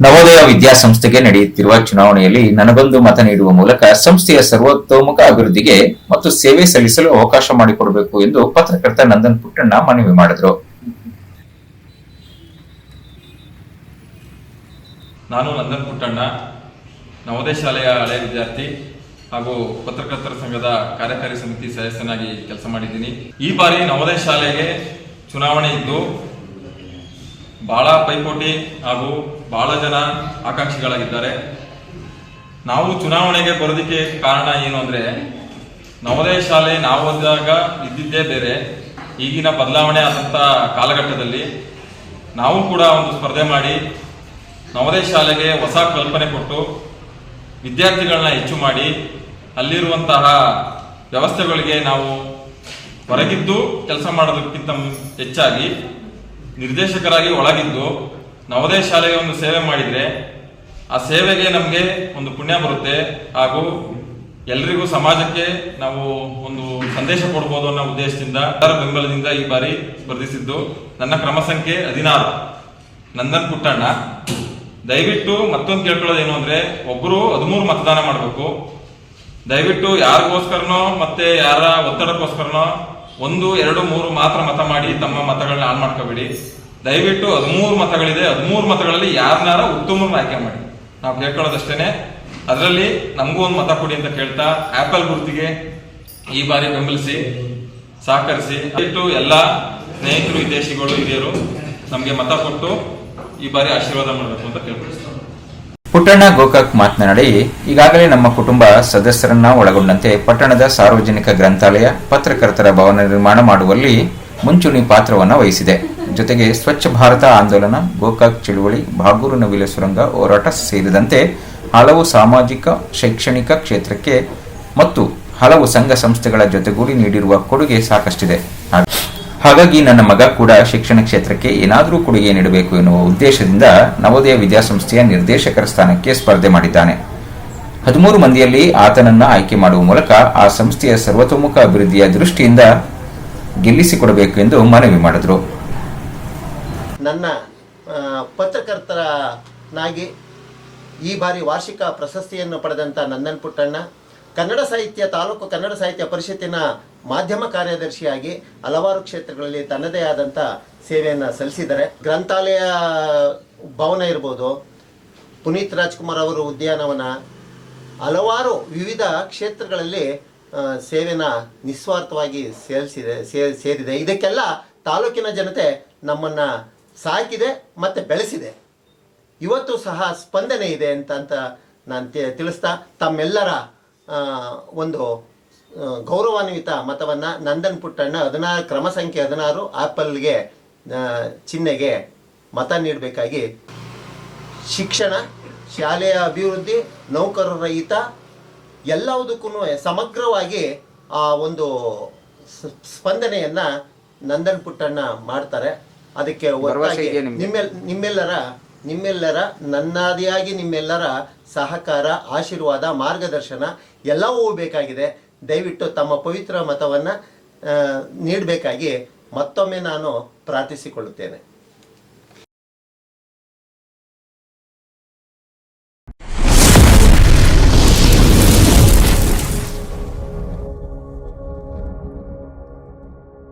ನವೋದಯ ವಿದ್ಯಾಸಂಸ್ಥೆಗೆ ನಡೆಯುತ್ತಿರುವ ಚುನಾವಣೆಯಲ್ಲಿ ನನಗೊಂದು ಮತ ನೀಡುವ ಮೂಲಕ ಸಂಸ್ಥೆಯ ಸರ್ವತೋಮುಖ ಅಭಿವೃದ್ಧಿಗೆ ಮತ್ತು ಸೇವೆ ಸಲ್ಲಿಸಲು ಅವಕಾಶ ಮಾಡಿಕೊಡಬೇಕು ಎಂದು ಪತ್ರಕರ್ತ ನಂದನ್ ಪುಟ್ಟಣ್ಣ ಮನವಿ ಮಾಡಿದರು. ನಾನು ನಂದನ್ ಪುಟ್ಟಣ್ಣ, ನವೋದಯ ಶಾಲೆಯ ಹಳೆಯ ವಿದ್ಯಾರ್ಥಿ ಹಾಗೂ ಪತ್ರಕರ್ತರ ಸಂಘದ ಕಾರ್ಯಕಾರಿ ಸಮಿತಿ ಸದಸ್ಯನಾಗಿ ಕೆಲಸ ಮಾಡಿದ್ದೀನಿ. ಈ ಬಾರಿ ನವೋದಯ ಶಾಲೆಗೆ ಚುನಾವಣೆ ಇದ್ದು ಬಹಳ ಪೈಪೋಟಿ ಹಾಗೂ ಬಹಳ ಜನ ಆಕಾಂಕ್ಷಿಗಳಾಗಿದ್ದಾರೆ. ನಾವು ಚುನಾವಣೆಗೆ ಬರೋದಕ್ಕೆ ಕಾರಣ ಏನು ಅಂದರೆ, ನವೋದಯ ಶಾಲೆ ನಾವು ಓದಿದಾಗ ಇದ್ದಿದ್ದೇ ಬೇರೆ. ಈಗಿನ ಬದಲಾವಣೆ ಆದಂಥ ಕಾಲಘಟ್ಟದಲ್ಲಿ ನಾವು ಕೂಡ ಒಂದು ಸ್ಪರ್ಧೆ ಮಾಡಿ ನವೋದಯ ಶಾಲೆಗೆ ಹೊಸ ಕಲ್ಪನೆ ಕೊಟ್ಟು ವಿದ್ಯಾರ್ಥಿಗಳನ್ನ ಹೆಚ್ಚು ಮಾಡಿ ಅಲ್ಲಿರುವಂತಹ ವ್ಯವಸ್ಥೆಗಳಿಗೆ ನಾವು ಹೊರಗಿದ್ದು ಕೆಲಸ ಮಾಡೋದಕ್ಕಿಂತ ಹೆಚ್ಚಾಗಿ ನಿರ್ದೇಶಕರಾಗಿ ಒಳಗಿದ್ದು ನವೋದಯ ಶಾಲೆಗೆ ಒಂದು ಸೇವೆ ಮಾಡಿದರೆ ಆ ಸೇವೆಗೆ ನಮಗೆ ಒಂದು ಪುಣ್ಯ ಬರುತ್ತೆ ಹಾಗೂ ಎಲ್ರಿಗೂ ಸಮಾಜಕ್ಕೆ ನಾವು ಒಂದು ಸಂದೇಶ ಕೊಡ್ಬೋದು ಅನ್ನೋ ಉದ್ದೇಶದಿಂದ ಎಲ್ಲರ ಬೆಂಬಲದಿಂದ ಈ ಬಾರಿ ಸ್ಪರ್ಧಿಸಿದ್ದು. ನನ್ನ ಕ್ರಮ ಸಂಖ್ಯೆ 16 ನಂದನ್ ಪುಟ್ಟಣ್ಣ. ದಯವಿಟ್ಟು ಮತ್ತೊಂದು ಕೇಳ್ಕೊಳ್ಳೋದೇನು ಅಂದರೆ, ಒಬ್ಬರು 13 ಮತದಾನ ಮಾಡಬೇಕು. ದಯವಿಟ್ಟು ಯಾರಿಗೋಸ್ಕರನೋ ಮತ್ತೆ ಯಾರ ಒತ್ತಡಕ್ಕೋಸ್ಕರನೋ 1, 2, 3 ಮಾತ್ರ ಮತ ಮಾಡಿ ತಮ್ಮ ಮತಗಳನ್ನ ಹಾಳು ಮಾಡ್ಕೋಬೇಡಿ. ದಯವಿಟ್ಟು 13 ಮತಗಳಿದೆ, 13 ಮತಗಳಲ್ಲಿ ಯಾರನ್ನಾರ ಉತ್ತಮರನ್ನ ಆಯ್ಕೆ ಮಾಡಿ. ನಾವು ಕೇಳ್ಕೊಳ್ಳೋದಷ್ಟೇನೆ. ಅದರಲ್ಲಿ ನಮಗೂ ಒಂದು ಮತ ಕೊಡಿ ಅಂತ ಕೇಳ್ತಾ, ಆಪಲ್ ಗುರುತಿಗೆ ಈ ಬಾರಿ ಬೆಂಬಲಿಸಿ ಸಹಕರಿಸಿ. ದಯವಿಟ್ಟು ಎಲ್ಲ ಸ್ನೇಹಿತರು, ವಿದೇಶಿಗಳು, ಹಿರಿಯರು ನಮಗೆ ಮತ ಕೊಟ್ಟು ಈ ಬಾರಿ ಆಶೀರ್ವಾದ ಮಾಡಬೇಕು ಅಂತ ಕೇಳ್ಕೊಳ್ತೀನಿ. ಪುಟ್ಟಣ್ಣ ಗೋಕಾಕ್ ಮಾತನಾಡಿ, ಈಗಾಗಲೇ ನಮ್ಮ ಕುಟುಂಬ ಸದಸ್ಯರನ್ನ ಒಳಗೊಂಡಂತೆ ಪಟ್ಟಣದ ಸಾರ್ವಜನಿಕ ಗ್ರಂಥಾಲಯ, ಪತ್ರಕರ್ತರ ಭವನ ನಿರ್ಮಾಣ ಮಾಡುವಲ್ಲಿ ಮುಂಚೂಣಿ ಪಾತ್ರವನ್ನು ವಹಿಸಿದೆ. ಜೊತೆಗೆ ಸ್ವಚ್ಛ ಭಾರತ ಆಂದೋಲನ, ಗೋಕಾಕ್ ಚಳುವಳಿ, ಬಾಗೂರು ನವಿಲು ಸುರಂಗ ಹೋರಾಟ ಸೇರಿದಂತೆ ಹಲವು ಸಾಮಾಜಿಕ, ಶೈಕ್ಷಣಿಕ ಕ್ಷೇತ್ರಕ್ಕೆ ಮತ್ತು ಹಲವು ಸಂಘ ಸಂಸ್ಥೆಗಳ ಜೊತೆಗೂಡಿ ನೀಡಿರುವ ಕೊಡುಗೆ ಸಾಕಷ್ಟಿದೆ. ಹಾಗಾಗಿ ನನ್ನ ಮಗ ಕೂಡ ಶಿಕ್ಷಣ ಕ್ಷೇತ್ರಕ್ಕೆ ಏನಾದರೂ ಕೊಡುಗೆ ನೀಡಬೇಕು ಎನ್ನುವ ಉದ್ದೇಶದಿಂದ ನವೋದಯ ವಿದ್ಯಾಸಂಸ್ಥೆಯ ನಿರ್ದೇಶಕರ ಸ್ಥಾನಕ್ಕೆ ಸ್ಪರ್ಧೆ ಮಾಡಿದ್ದಾನೆ. 13 ಮಂದಿಯಲ್ಲಿ ಆತನನ್ನ ಆಯ್ಕೆ ಮಾಡುವ ಮೂಲಕ ಆ ಸಂಸ್ಥೆಯ ಸರ್ವತೋಮುಖ ಅಭಿವೃದ್ಧಿಯ ದೃಷ್ಟಿಯಿಂದ ಗೆಲ್ಲಿಸಿಕೊಡಬೇಕು ಎಂದು ಮನವಿ ಮಾಡಿದರು. ನನ್ನ ಪತ್ರಕರ್ತನಾಗಿ ಈ ಬಾರಿ ವಾರ್ಷಿಕ ಪ್ರಶಸ್ತಿಯನ್ನು ಪಡೆದಂಥ ನಂದನ್ ಪುಟ್ಟಣ್ಣ, ಕನ್ನಡ ಸಾಹಿತ್ಯ ತಾಲೂಕು ಕನ್ನಡ ಸಾಹಿತ್ಯ ಪರಿಷತ್ತಿನ ಮಾಧ್ಯಮ ಕಾರ್ಯದರ್ಶಿಯಾಗಿ ಹಲವಾರು ಕ್ಷೇತ್ರಗಳಲ್ಲಿ ತನ್ನದೇ ಆದಂಥ ಸೇವೆಯನ್ನು ಸಲ್ಲಿಸಿದ್ದಾರೆ. ಗ್ರಂಥಾಲಯ ಭವನ ಇರ್ಬೋದು, ಪುನೀತ್ ರಾಜ್ಕುಮಾರ್ ಅವರು ಉದ್ಯಾನವನ, ಹಲವಾರು ವಿವಿಧ ಕ್ಷೇತ್ರಗಳಲ್ಲಿ ಸೇವೆನ ನಿಸ್ವಾರ್ಥವಾಗಿ ಸೇರಿದೆ. ಇದಕ್ಕೆಲ್ಲ ತಾಲೂಕಿನ ಜನತೆ ನಮ್ಮನ್ನು ಸಾಕಿದೆ ಮತ್ತು ಬೆಳೆಸಿದೆ. ಇವತ್ತು ಸಹ ಸ್ಪಂದನೆ ಇದೆ ಅಂತ ನಾನು ತಿಳಿಸ್ತಾ, ತಮ್ಮೆಲ್ಲರ ಒಂದು ಗೌರವಾನ್ವಿತ ಮತವನ್ನು ನಂದನ್ ಪುಟ್ಟಣ್ಣ 16 ಕ್ರಮ ಸಂಖ್ಯೆ 16 ಆಪಲ್ಗೆ ಚಿಹ್ನೆಗೆ ಮತ ನೀಡಬೇಕಾಗಿ, ಶಿಕ್ಷಣ, ಶಾಲೆಯ ಅಭಿವೃದ್ಧಿ, ನೌಕರರ ಹಿತ ಎಲ್ಲವುದಕ್ಕೂ ಸಮಗ್ರವಾಗಿ ಆ ಒಂದು ಸ್ಪಂದನೆಯನ್ನು ನಂದನ್ ಪುಟ್ಟಣ್ಣ ಮಾಡ್ತಾರೆ. ಅದಕ್ಕೆ ಒಟ್ಟಾಗಿ ನಿಮ್ಮೆಲ್ಲರ ನನ್ನಾದಿಯಾಗಿ ನಿಮ್ಮೆಲ್ಲರ ಸಹಕಾರ, ಆಶೀರ್ವಾದ, ಮಾರ್ಗದರ್ಶನ ಎಲ್ಲವೂ ಬೇಕಾಗಿದೆ. ದಯವಿಟ್ಟು ತಮ್ಮ ಪವಿತ್ರ ಮತವನ್ನು ನೀಡಬೇಕಾಗಿ ಮತ್ತೊಮ್ಮೆ ನಾನು ಪ್ರಾರ್ಥಿಸಿಕೊಳ್ಳುತ್ತೇನೆ.